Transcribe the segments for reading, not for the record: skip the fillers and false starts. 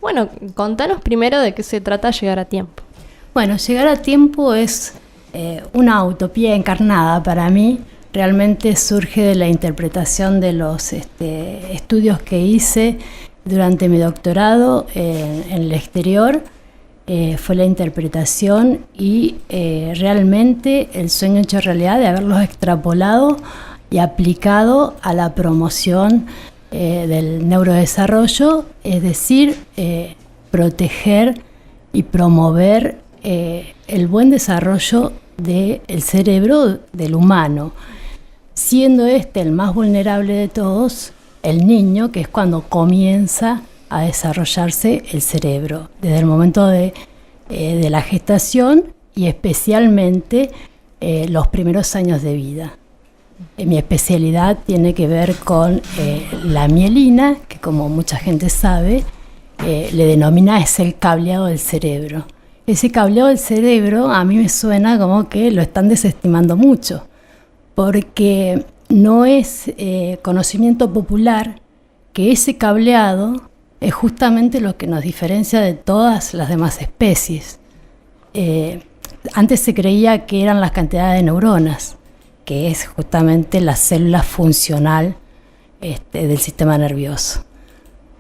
Bueno, contanos primero de qué se trata Llegar a Tiempo. Bueno, Llegar a Tiempo es una utopía encarnada para mí. Realmente surge de la interpretación de los estudios que hice durante mi doctorado en el exterior. Fue la interpretación y realmente el sueño hecho realidad de haberlos extrapolado y aplicado a la promoción del neurodesarrollo, es decir, proteger y promover el buen desarrollo del cerebro del humano, siendo este el más vulnerable de todos, el niño, que es cuando comienza a desarrollarse el cerebro, desde el momento de la gestación y especialmente los primeros años de vida. Mi especialidad tiene que ver con la mielina, que como mucha gente sabe, le denomina es el cableado del cerebro. Ese cableado del cerebro a mí me suena como que lo están desestimando mucho, porque no es conocimiento popular que ese cableado es justamente lo que nos diferencia de todas las demás especies. Antes se creía que eran las cantidades de neuronas, que es justamente la célula funcional del sistema nervioso.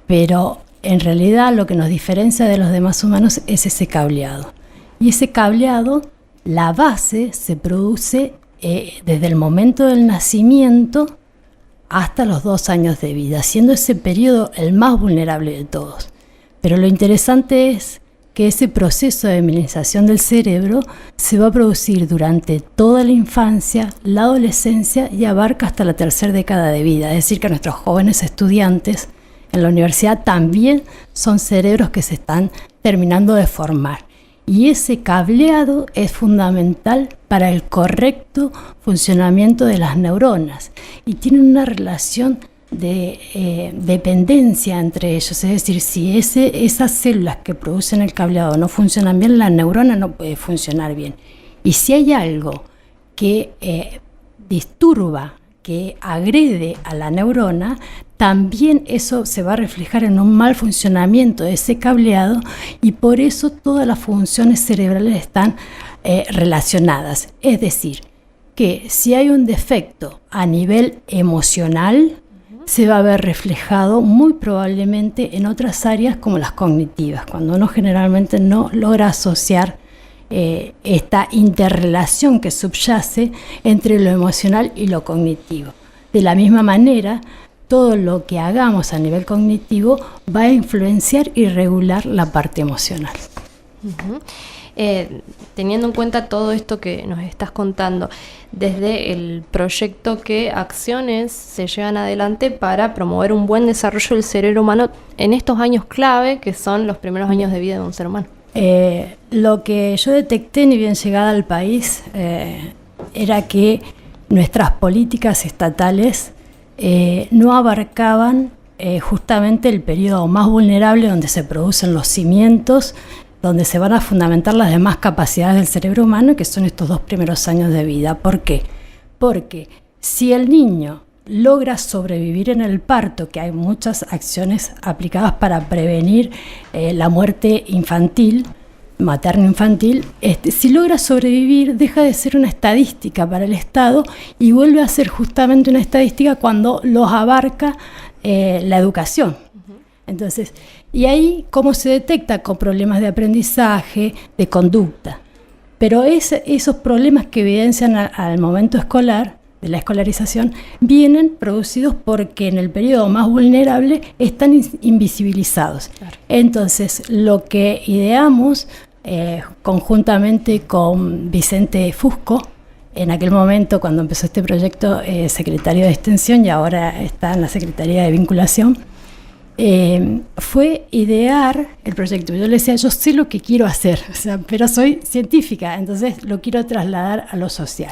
Pero en realidad lo que nos diferencia de los demás humanos es ese cableado. Y ese cableado, la base se produce desde el momento del nacimiento hasta los 2 años de vida, siendo ese periodo el más vulnerable de todos. Pero lo interesante es que ese proceso de mielinización del cerebro se va a producir durante toda la infancia, la adolescencia y abarca hasta la 3ª década de vida. Es decir, que nuestros jóvenes estudiantes en la universidad también son cerebros que se están terminando de formar. Y ese cableado es fundamental para el correcto funcionamiento de las neuronas y tiene una relación de dependencia entre ellos. Es decir, si esas células que producen el cableado no funcionan bien, la neurona no puede funcionar bien. Y si hay algo que disturba, que agrede a la neurona, también eso se va a reflejar en un mal funcionamiento de ese cableado y por eso todas las funciones cerebrales están relacionadas. Es decir, que si hay un defecto a nivel emocional, se va a ver reflejado muy probablemente en otras áreas como las cognitivas, cuando uno generalmente no logra asociar esta interrelación que subyace entre lo emocional y lo cognitivo. De la misma manera, todo lo que hagamos a nivel cognitivo va a influenciar y regular la parte emocional. Uh-huh. Teniendo en cuenta todo esto que nos estás contando, desde el proyecto, ¿qué acciones se llevan adelante para promover un buen desarrollo del cerebro humano en estos años clave, que son los primeros años de vida de un ser humano? Lo que yo detecté ni bien llegada al país era que nuestras políticas estatales no abarcaban justamente el periodo más vulnerable donde se producen los cimientos, donde se van a fundamentar las demás capacidades del cerebro humano, que son estos 2 primeros años de vida. ¿Por qué? Porque si el niño logra sobrevivir en el parto, que hay muchas acciones aplicadas para prevenir la muerte infantil, materno-infantil, si logra sobrevivir, deja de ser una estadística para el Estado y vuelve a ser justamente una estadística cuando los abarca la educación. Entonces, y ahí, ¿cómo se detecta? Con problemas de aprendizaje, de conducta. Pero esos problemas que evidencian al momento escolar, de la escolarización, vienen producidos porque en el periodo más vulnerable están invisibilizados. Claro. Entonces, lo que ideamos conjuntamente con Vicente Fusco, en aquel momento cuando empezó este proyecto, secretario de Extensión y ahora está en la Secretaría de Vinculación, fue idear el proyecto. Yo le decía, yo sé lo que quiero hacer, pero soy científica, entonces lo quiero trasladar a lo social.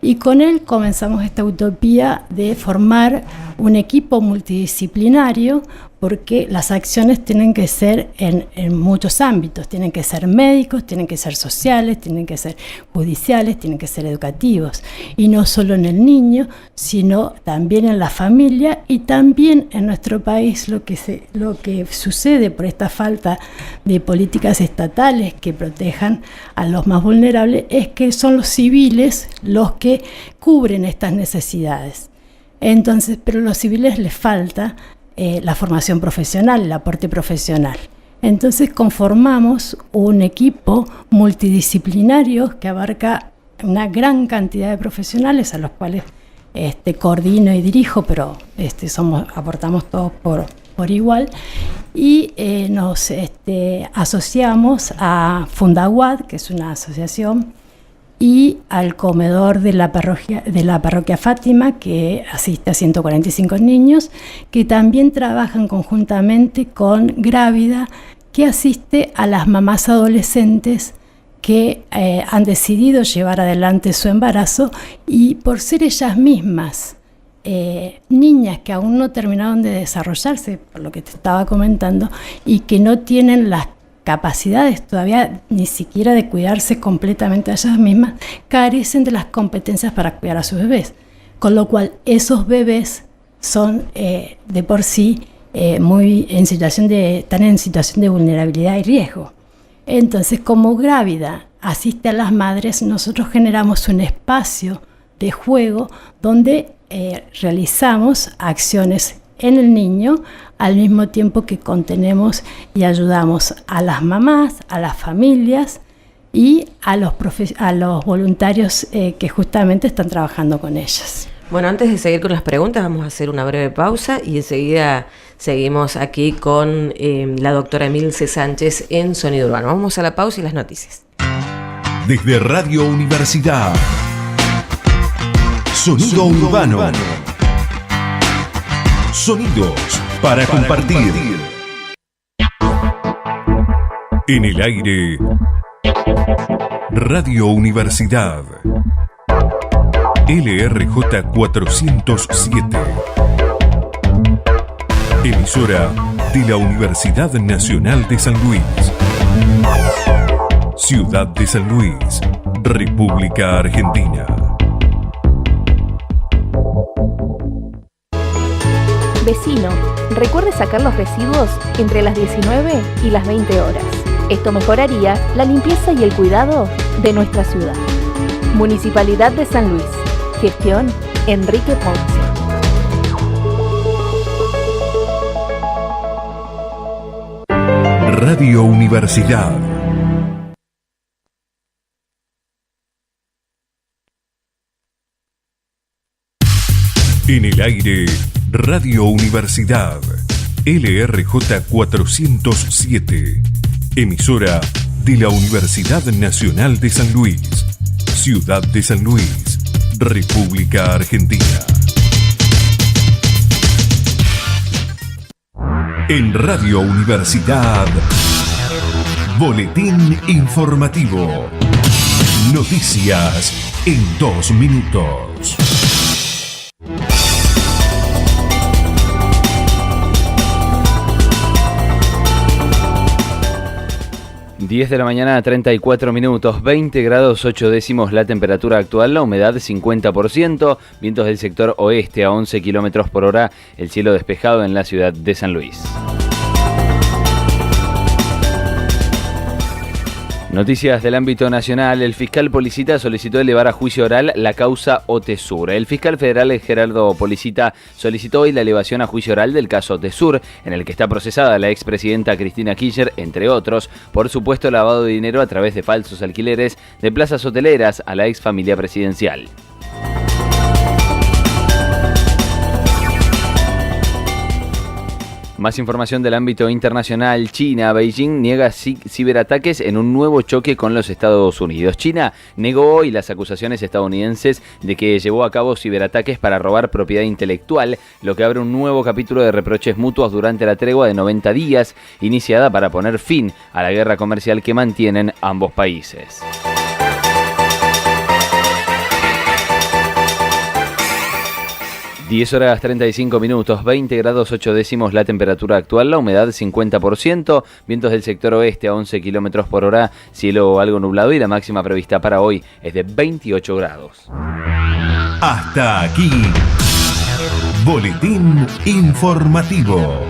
Y con él comenzamos esta utopía de formar un equipo multidisciplinario, porque las acciones tienen que ser en muchos ámbitos, tienen que ser médicos, tienen que ser sociales, tienen que ser judiciales, tienen que ser educativos, y no solo en el niño, sino también en la familia, y también en nuestro país lo que sucede por esta falta de políticas estatales que protejan a los más vulnerables es que son los civiles los que cubren estas necesidades. Entonces, pero a los civiles les falta la formación profesional, el aporte profesional. Entonces conformamos un equipo multidisciplinario que abarca una gran cantidad de profesionales a los cuales coordino y dirijo, pero aportamos todos por igual, y nos asociamos a Fundawad, que es una asociación, y al comedor de la parroquia Fátima, que asiste a 145 niños, que también trabajan conjuntamente con Grávida, que asiste a las mamás adolescentes que han decidido llevar adelante su embarazo, y por ser ellas mismas niñas que aún no terminaron de desarrollarse, por lo que te estaba comentando, y que no tienen las capacidades todavía ni siquiera de cuidarse completamente a ellas mismas, carecen de las competencias para cuidar a sus bebés, con lo cual esos bebés son de por sí están en situación de vulnerabilidad y riesgo. Entonces, como Grávida asiste a las madres, nosotros generamos un espacio de juego donde realizamos acciones en el niño, al mismo tiempo que contenemos y ayudamos a las mamás, a las familias y a los voluntarios que justamente están trabajando con ellas. Bueno, antes de seguir con las preguntas, vamos a hacer una breve pausa y enseguida seguimos aquí con la doctora Emilce Sánchez en Sonido Urbano. Vamos a la pausa y las noticias. Desde Radio Universidad, Sonido Urbano. Sonidos para compartir. En el aire, Radio Universidad. LRJ 407. Emisora de la Universidad Nacional de San Luis. Ciudad de San Luis, República Argentina. Vecino, recuerde sacar los residuos entre las 19 y las 20 horas. Esto mejoraría la limpieza y el cuidado de nuestra ciudad. Municipalidad de San Luis. Gestión Enrique Ponce. Radio Universidad. En el aire, Radio Universidad, LRJ 407, emisora de la Universidad Nacional de San Luis, Ciudad de San Luis, República Argentina. En Radio Universidad, Boletín Informativo. Noticias en 2 minutos. 10 de la mañana, 34 minutos, 20 grados 8 décimos la temperatura actual, la humedad 50%, vientos del sector oeste a 11 kilómetros por hora, el cielo despejado en la ciudad de San Luis. Noticias del ámbito nacional. El fiscal Policita solicitó elevar a juicio oral la causa Otesur. El fiscal federal Gerardo Policita solicitó hoy la elevación a juicio oral del caso Otesur, en el que está procesada la expresidenta Cristina Kirchner, entre otros, por supuesto lavado de dinero a través de falsos alquileres de plazas hoteleras a la ex familia presidencial. Más información del ámbito internacional. China, Beijing niega ciberataques en un nuevo choque con los Estados Unidos. China negó hoy las acusaciones estadounidenses de que llevó a cabo ciberataques para robar propiedad intelectual, lo que abre un nuevo capítulo de reproches mutuos durante la tregua de 90 días, iniciada para poner fin a la guerra comercial que mantienen ambos países. 10 horas 35 minutos, 20 grados 8 décimos la temperatura actual, la humedad 50%, vientos del sector oeste a 11 kilómetros por hora, cielo algo nublado y la máxima prevista para hoy es de 28 grados. Hasta aquí, Boletín Informativo.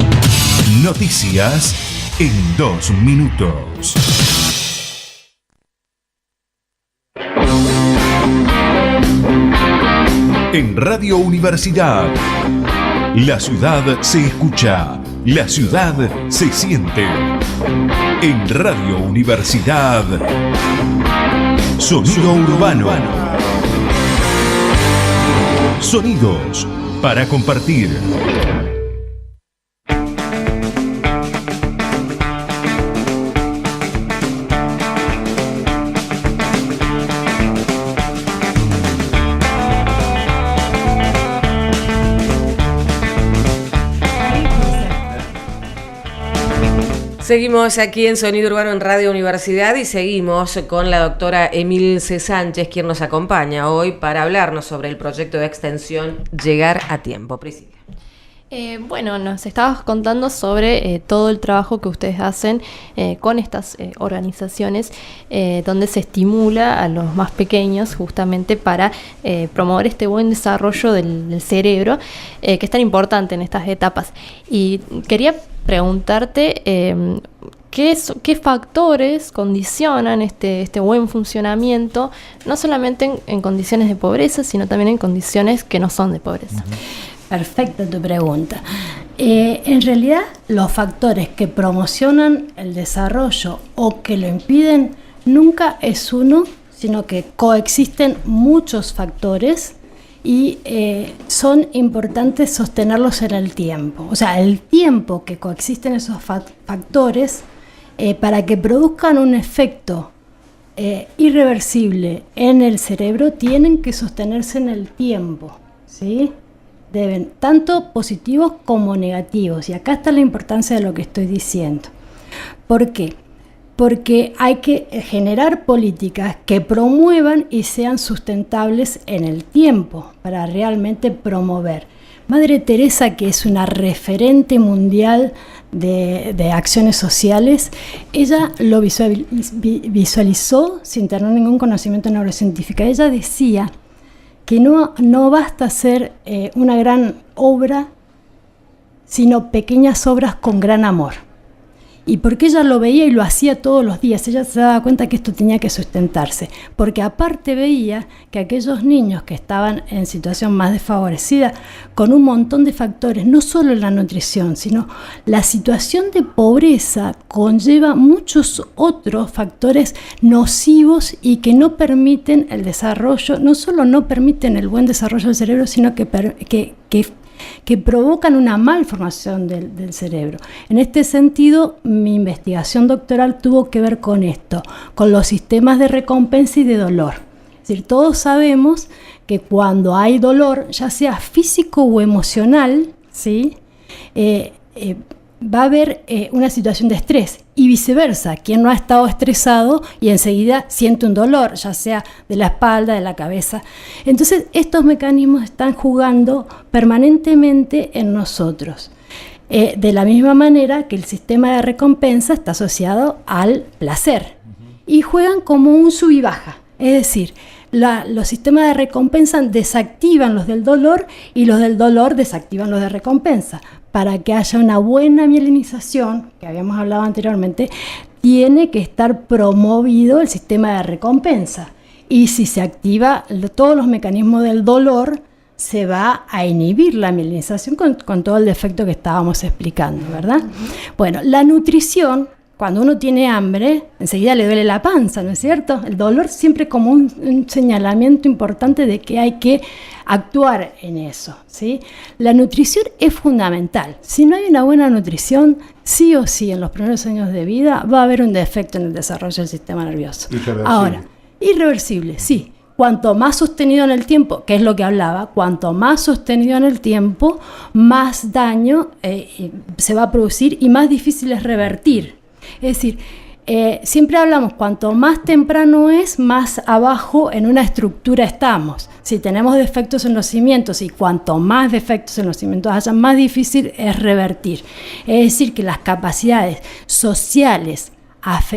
Noticias en 2 minutos. En Radio Universidad, la ciudad se escucha, la ciudad se siente. En Radio Universidad, Sonido Urbano. Sonidos para compartir. Seguimos aquí en Sonido Urbano en Radio Universidad y seguimos con la doctora Emilce Sánchez, quien nos acompaña hoy para hablarnos sobre el proyecto de extensión Llegar a Tiempo. Priscila. Bueno, nos estabas contando sobre todo el trabajo que ustedes hacen con estas organizaciones donde se estimula a los más pequeños justamente para promover este buen desarrollo del cerebro que es tan importante en estas etapas. Y quería preguntarte qué factores condicionan este buen funcionamiento, no solamente en condiciones de pobreza, sino también en condiciones que no son de pobreza. Perfecta tu pregunta. En realidad, los factores que promocionan el desarrollo o que lo impiden nunca es uno, sino que coexisten muchos factores y son importantes sostenerlos en el tiempo. O sea, el tiempo que coexisten esos factores para que produzcan un efecto irreversible en el cerebro tienen que sostenerse en el tiempo, ¿sí? Deben, tanto positivos como negativos. Y acá está la importancia de lo que estoy diciendo. ¿Por qué? Porque hay que generar políticas que promuevan y sean sustentables en el tiempo para realmente promover. Madre Teresa, que es una referente mundial de acciones sociales, ella lo visualizó sin tener ningún conocimiento neurocientífico. Ella decía que no basta hacer una gran obra, sino pequeñas obras con gran amor. Y porque ella lo veía y lo hacía todos los días, ella se daba cuenta que esto tenía que sustentarse, porque aparte veía que aquellos niños que estaban en situación más desfavorecida, con un montón de factores, no solo la nutrición, sino la situación de pobreza conlleva muchos otros factores nocivos y que no permiten el desarrollo, no solo no permiten el buen desarrollo del cerebro, sino que provocan una malformación del cerebro. En este sentido, mi investigación doctoral tuvo que ver con esto, con los sistemas de recompensa y de dolor. Es decir, todos sabemos que cuando hay dolor, ya sea físico o emocional, ¿sí? Va a haber una situación de estrés y viceversa. Quien no ha estado estresado y enseguida siente un dolor, ya sea de la espalda, de la cabeza. Entonces, estos mecanismos están jugando permanentemente en nosotros. De la misma manera que el sistema de recompensa está asociado al placer y juegan como un sub y baja. Es decir, los sistemas de recompensa desactivan los del dolor y los del dolor desactivan los de recompensa. Para que haya una buena mielinización, que habíamos hablado anteriormente, tiene que estar promovido el sistema de recompensa. Y si se activa todos los mecanismos del dolor, se va a inhibir la mielinización con todo el defecto que estábamos explicando, ¿verdad? Bueno, la nutrición, cuando uno tiene hambre, enseguida le duele la panza, ¿no es cierto? El dolor siempre como un señalamiento importante de que hay que actuar en eso, ¿sí? La nutrición es fundamental. Si no hay una buena nutrición, sí o sí en los primeros años de vida va a haber un defecto en el desarrollo del sistema nervioso. Ahora, irreversible, sí. Cuanto más sostenido en el tiempo, que es lo que hablaba, cuanto más sostenido en el tiempo, más daño se va a producir y más difícil es revertir. Es decir, siempre hablamos, cuanto más temprano es, más abajo en una estructura estamos. Si tenemos defectos en los cimientos y cuanto más defectos en los cimientos haya, más difícil es revertir. Es decir, que las capacidades sociales,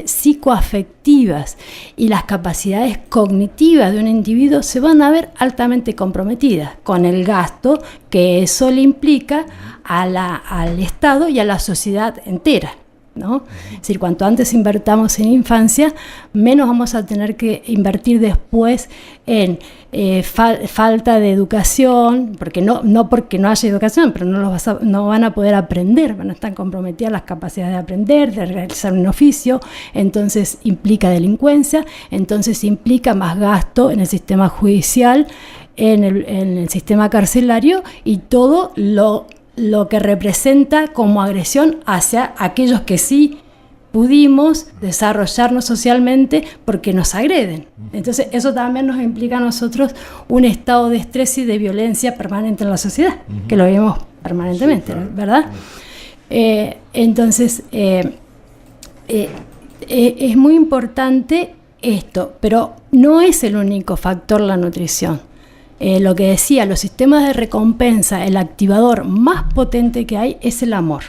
psicoafectivas y las capacidades cognitivas de un individuo se van a ver altamente comprometidas con el gasto que eso le implica al Estado y a la sociedad entera, ¿no? Es decir, cuanto antes invertamos en infancia, menos vamos a tener que invertir después en falta de educación, porque no porque no haya educación, pero no van a poder aprender, van a estar comprometidas las capacidades de aprender, de realizar un oficio, entonces implica delincuencia, entonces implica más gasto en el sistema judicial, en el sistema carcelario y todo lo que representa como agresión hacia aquellos que sí pudimos desarrollarnos socialmente porque nos agreden. Entonces eso también nos implica a nosotros un estado de estrés y de violencia permanente en la sociedad, que lo vemos permanentemente, sí, ¿verdad? Entonces es muy importante esto, pero no es el único factor la nutrición. Lo que decía, los sistemas de recompensa, el activador más potente que hay es el amor.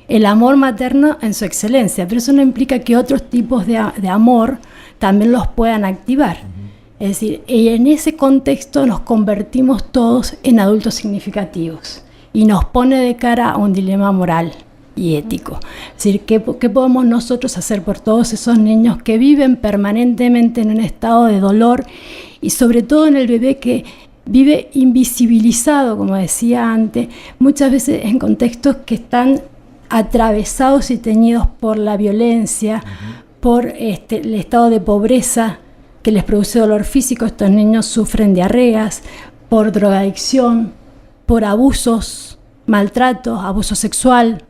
El amor materno en su excelencia, pero eso no implica que otros tipos de amor también los puedan activar. Es decir, en ese contexto nos convertimos todos en adultos significativos y nos pone de cara a un dilema moral y ético. Es decir, ¿qué podemos nosotros hacer por todos esos niños que viven permanentemente en un estado de dolor y sobre todo en el bebé que vive invisibilizado, como decía antes, muchas veces en contextos que están atravesados y teñidos por la violencia, por el estado de pobreza que les produce dolor físico? Estos niños sufren diarreas, por drogadicción, por abusos, maltratos, abuso sexual,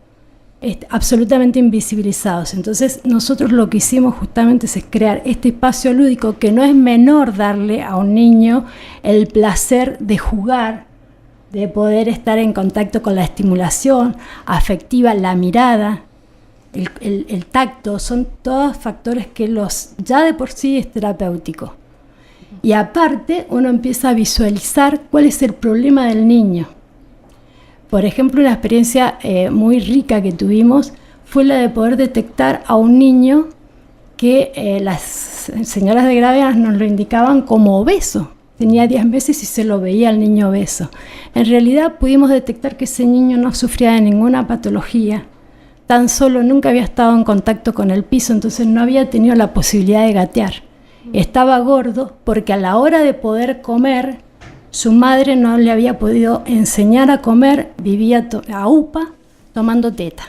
absolutamente invisibilizados. Entonces nosotros lo que hicimos justamente es crear este espacio lúdico, que no es menor darle a un niño el placer de jugar, de poder estar en contacto con la estimulación afectiva, la mirada, el tacto, son todos factores que ya de por sí es terapéutico. Y aparte uno empieza a visualizar cuál es el problema del niño. Por ejemplo, una experiencia muy rica que tuvimos fue la de poder detectar a un niño que las señoras de Graveas nos lo indicaban como obeso. Tenía 10 meses y se lo veía al niño obeso. En realidad pudimos detectar que ese niño no sufría de ninguna patología, tan solo nunca había estado en contacto con el piso, entonces no había tenido la posibilidad de gatear. Estaba gordo porque a la hora de poder comer, su madre no le había podido enseñar a comer, vivía a UPA tomando teta,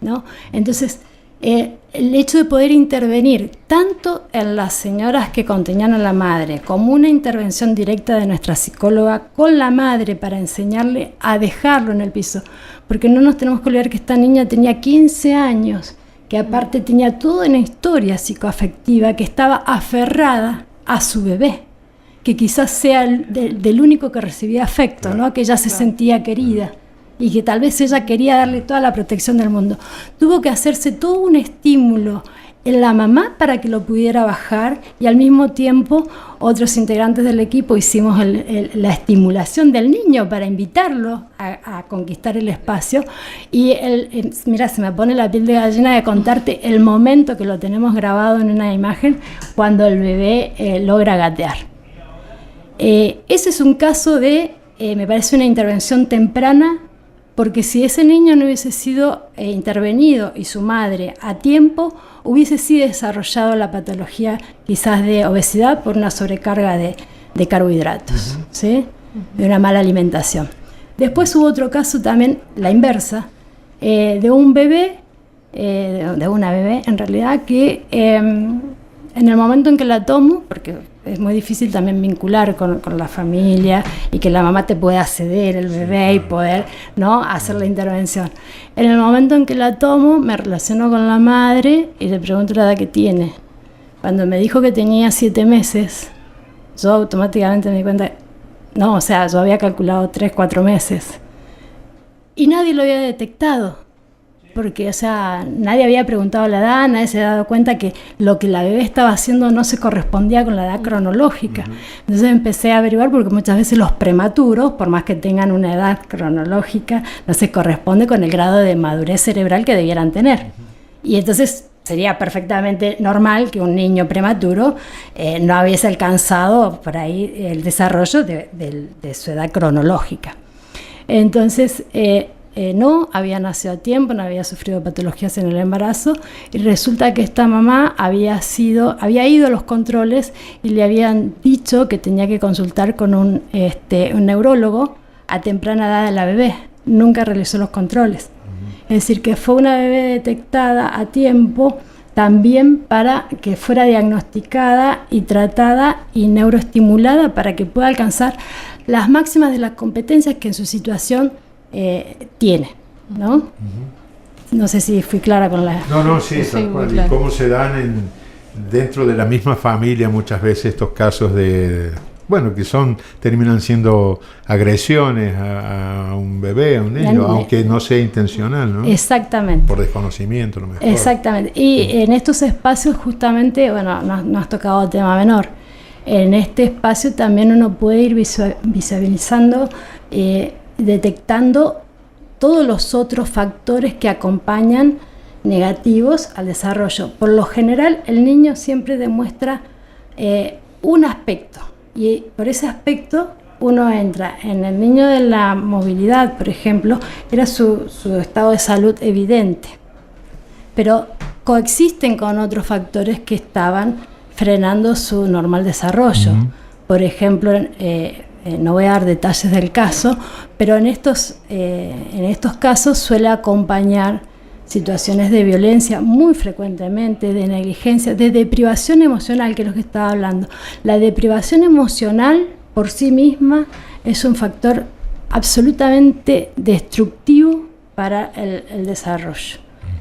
¿no? Entonces, el hecho de poder intervenir tanto en las señoras que contenían a la madre, como una intervención directa de nuestra psicóloga con la madre para enseñarle a dejarlo en el piso, porque no nos tenemos que olvidar que esta niña tenía 15 años, que aparte tenía toda una historia psicoafectiva, que estaba aferrada a su bebé, que quizás sea del único que recibía afecto, ¿no? Que ella se sentía querida y que tal vez ella quería darle toda la protección del mundo. Tuvo que hacerse todo un estímulo en la mamá para que lo pudiera bajar, y al mismo tiempo otros integrantes del equipo hicimos la estimulación del niño para invitarlo a conquistar el espacio. Y mira, se me pone la piel de gallina de contarte el momento que lo tenemos grabado en una imagen cuando el bebé logra gatear. Ese es un caso de, me parece, una intervención temprana, porque si ese niño no hubiese sido intervenido y su madre a tiempo, hubiese sido desarrollado la patología quizás de obesidad por una sobrecarga de carbohidratos, ¿sí? De una mala alimentación. Después hubo otro caso también, la inversa, de un bebé, de una bebé en realidad, que en el momento en que la tomo, porque es muy difícil también vincular con la familia y que la mamá te pueda ceder el bebé y poder, ¿no?, hacer la intervención. En el momento en que la tomo, me relaciono con la madre y le pregunto la edad que tiene. Cuando me dijo que tenía 7 meses, yo automáticamente me di cuenta, no, o sea, yo había calculado 3, 4 meses. Y nadie lo había detectado. porque, o sea, nadie había preguntado la edad, nadie se había dado cuenta que lo que la bebé estaba haciendo no se correspondía con la edad cronológica. Entonces empecé a averiguar, porque muchas veces los prematuros, por más que tengan una edad cronológica, no se corresponde con el grado de madurez cerebral que debieran tener. Y entonces sería perfectamente normal que un niño prematuro no hubiese alcanzado por ahí el desarrollo de su edad cronológica. Entonces, no había nacido a tiempo, no había sufrido patologías en el embarazo, y resulta que esta mamá había ido a los controles y le habían dicho que tenía que consultar con un neurólogo a temprana edad de la bebé. Nunca realizó los controles. Es decir, que fue una bebé detectada a tiempo también para que fuera diagnosticada y tratada y neuroestimulada para que pueda alcanzar las máximas de las competencias que en su situación tiene, ¿no? No sé si fui clara con la... No, sí, tal cual. Y cómo se dan dentro de la misma familia muchas veces estos casos de... Bueno, que terminan siendo agresiones a un bebé, a un niño, aunque no sea intencional, ¿no? Exactamente. Por desconocimiento, a lo mejor. Exactamente. Y en estos espacios justamente, bueno, no has tocado tema menor. En este espacio también uno puede ir visualizando, detectando todos los otros factores que acompañan negativos al desarrollo. Por lo general, el niño siempre demuestra un aspecto. Y por ese aspecto uno entra en el niño de la movilidad, por ejemplo, era su estado de salud evidente, pero coexisten con otros factores que estaban frenando su normal desarrollo. Por ejemplo, no voy a dar detalles del caso, pero en estos casos suele acompañar situaciones de violencia muy frecuentemente, de negligencia, de deprivación emocional, que es lo que estaba hablando. La deprivación emocional por sí misma es un factor absolutamente destructivo para el desarrollo.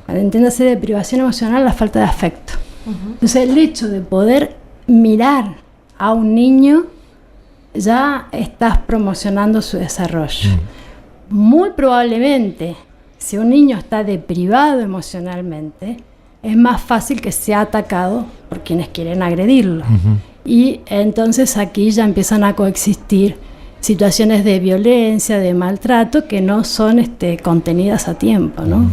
Entiéndase deprivación emocional, la falta de afecto. Entonces el hecho de poder mirar a un niño, ya estás promocionando su desarrollo. Muy probablemente, si un niño está deprivado emocionalmente, es más fácil que sea atacado por quienes quieren agredirlo. Y entonces aquí ya empiezan a coexistir situaciones de violencia, de maltrato, que no son contenidas a tiempo, ¿no?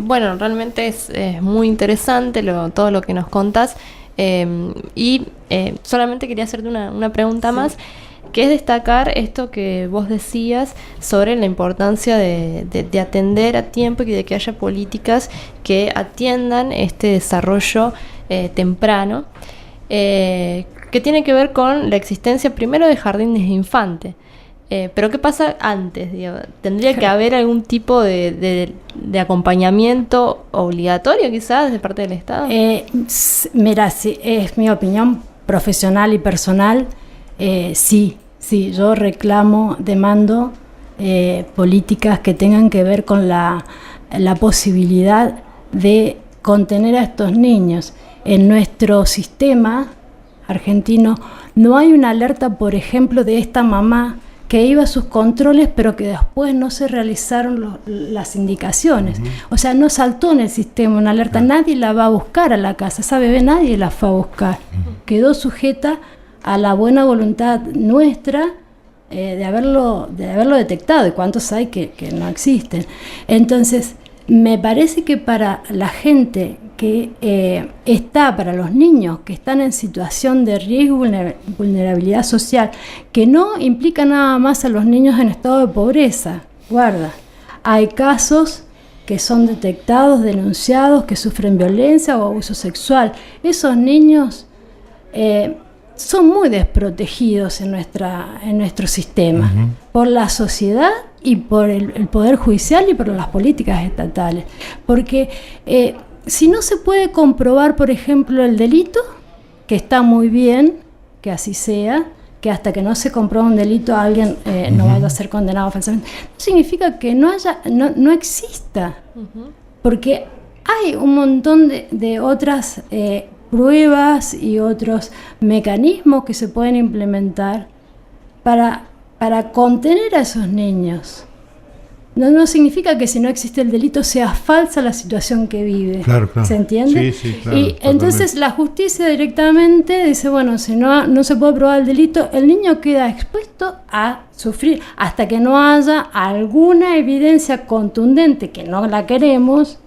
Bueno, realmente es muy interesante todo lo que nos contás. Y solamente quería hacerte una pregunta más, que es destacar esto que vos decías sobre la importancia de atender a tiempo y de que haya políticas que atiendan este desarrollo temprano, que tiene que ver con la existencia primero de jardines de infante. Pero ¿qué pasa antes? ¿Tendría que haber algún tipo de acompañamiento obligatorio quizás de parte del Estado? Mira, si es mi opinión profesional y personal, sí, yo reclamo, demando políticas que tengan que ver con la posibilidad de contener a estos niños. En nuestro sistema argentino no hay una alerta, por ejemplo, de esta mamá que iba a sus controles, pero que después no se realizaron las indicaciones. O sea, no saltó en el sistema una alerta, nadie la va a buscar a la casa, esa bebé nadie la fue a buscar. Quedó sujeta a la buena voluntad nuestra de haberlo detectado, y cuántos hay que no existen. Entonces, me parece que para la gente que para los niños que están en situación de riesgo y vulnerabilidad social, que no implica nada más a los niños en estado de pobreza, guarda, hay casos que son detectados, denunciados, que sufren violencia o abuso sexual. Esos niños son muy desprotegidos en nuestro sistema, por la sociedad y por el Poder Judicial y por las políticas estatales. Porque si no se puede comprobar, por ejemplo, el delito, que está muy bien, que así sea, que hasta que no se compruebe un delito alguien no vaya a ser condenado falsamente, no significa que no exista, porque hay un montón de otras pruebas y otros mecanismos que se pueden implementar para contener a esos niños. no significa que si no existe el delito sea falsa la situación que vive. Claro, claro. ¿Se entiende? Sí, claro. Y entonces la justicia directamente dice, bueno, si no se puede probar el delito, el niño queda expuesto a sufrir hasta que no haya alguna evidencia contundente, que no la queremos.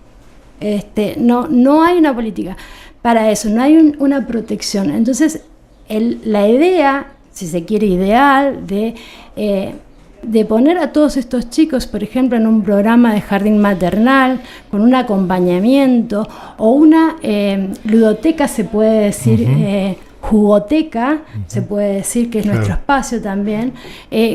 No hay una política para eso, no hay una protección. Entonces, la idea, si se quiere ideal, de poner a todos estos chicos, por ejemplo, en un programa de jardín maternal, con un acompañamiento, o una ludoteca, se puede decir, jugoteca, se puede decir que es nuestro espacio también,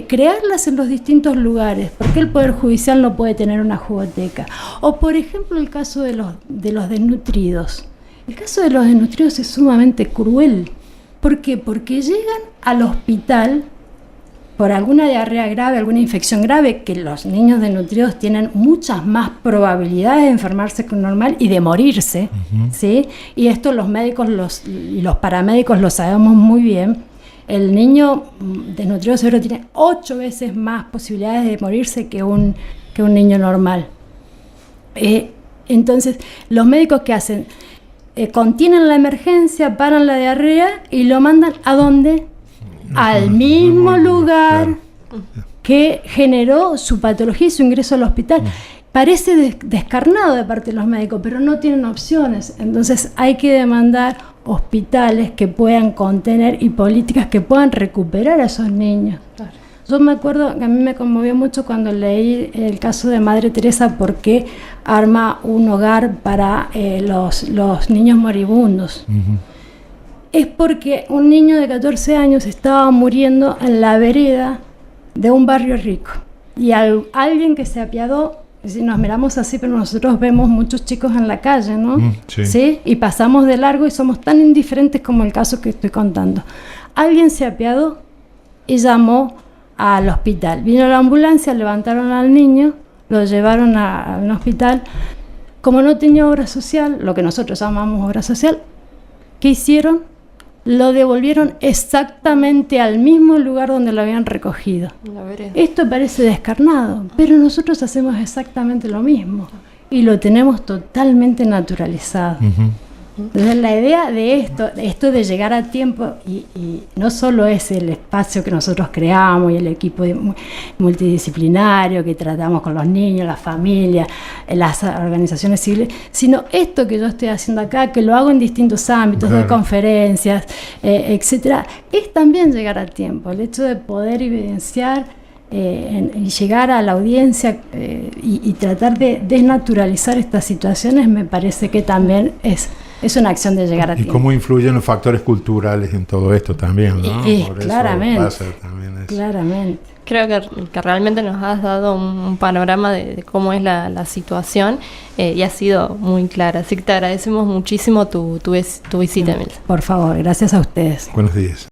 crearlas en los distintos lugares. ¿Por qué el Poder Judicial no puede tener una jugoteca? O, por ejemplo, el caso de los desnutridos. El caso de los desnutridos es sumamente cruel. ¿Por qué? Porque llegan al hospital por alguna diarrea grave, alguna infección grave, que los niños desnutridos tienen muchas más probabilidades de enfermarse que un normal y de morirse, ¿sí? Y esto los médicos y los paramédicos lo sabemos muy bien. El niño desnutrido severo tiene 8 veces más posibilidades de morirse que un niño normal. Entonces, los médicos, ¿qué hacen? Contienen la emergencia, paran la diarrea y lo mandan ¿a dónde? Al mismo lugar que generó su patología y su ingreso al hospital. Parece descarnado de parte de los médicos, pero no tienen opciones. Entonces hay que demandar hospitales que puedan contener y políticas que puedan recuperar a esos niños. Claro. Yo me acuerdo que a mí me conmovió mucho cuando leí el caso de Madre Teresa, porque arma un hogar para los niños moribundos. Es porque un niño de 14 años estaba muriendo en la vereda de un barrio rico. Y alguien que se apiadó, si nos miramos así, pero nosotros vemos muchos chicos en la calle, ¿no? Sí. Y pasamos de largo y somos tan indiferentes como el caso que estoy contando. Alguien se apiadó y llamó al hospital. Vino la ambulancia, levantaron al niño, lo llevaron a un hospital. Como no tenía obra social, lo que nosotros llamamos obra social, ¿qué hicieron? Lo devolvieron exactamente al mismo lugar donde lo habían recogido. Esto parece descarnado, pero nosotros hacemos exactamente lo mismo y lo tenemos totalmente naturalizado. Entonces la idea de esto de llegar a tiempo, y no solo es el espacio que nosotros creamos y el equipo multidisciplinario que tratamos con los niños, las familias, las organizaciones civiles, sino esto que yo estoy haciendo acá, que lo hago en distintos ámbitos, de conferencias, etcétera, es también llegar a tiempo. El hecho de poder evidenciar y llegar a la audiencia y tratar de desnaturalizar estas situaciones, me parece que también es una acción de llegar a tiempo. ¿Y cómo influyen los factores culturales en todo esto también, no? Por claramente, eso pasa también eso. Claramente. Creo que realmente nos has dado un panorama de cómo es la situación y ha sido muy clara. Así que te agradecemos muchísimo tu visita, Emil. Por favor, gracias a ustedes. Buenos días.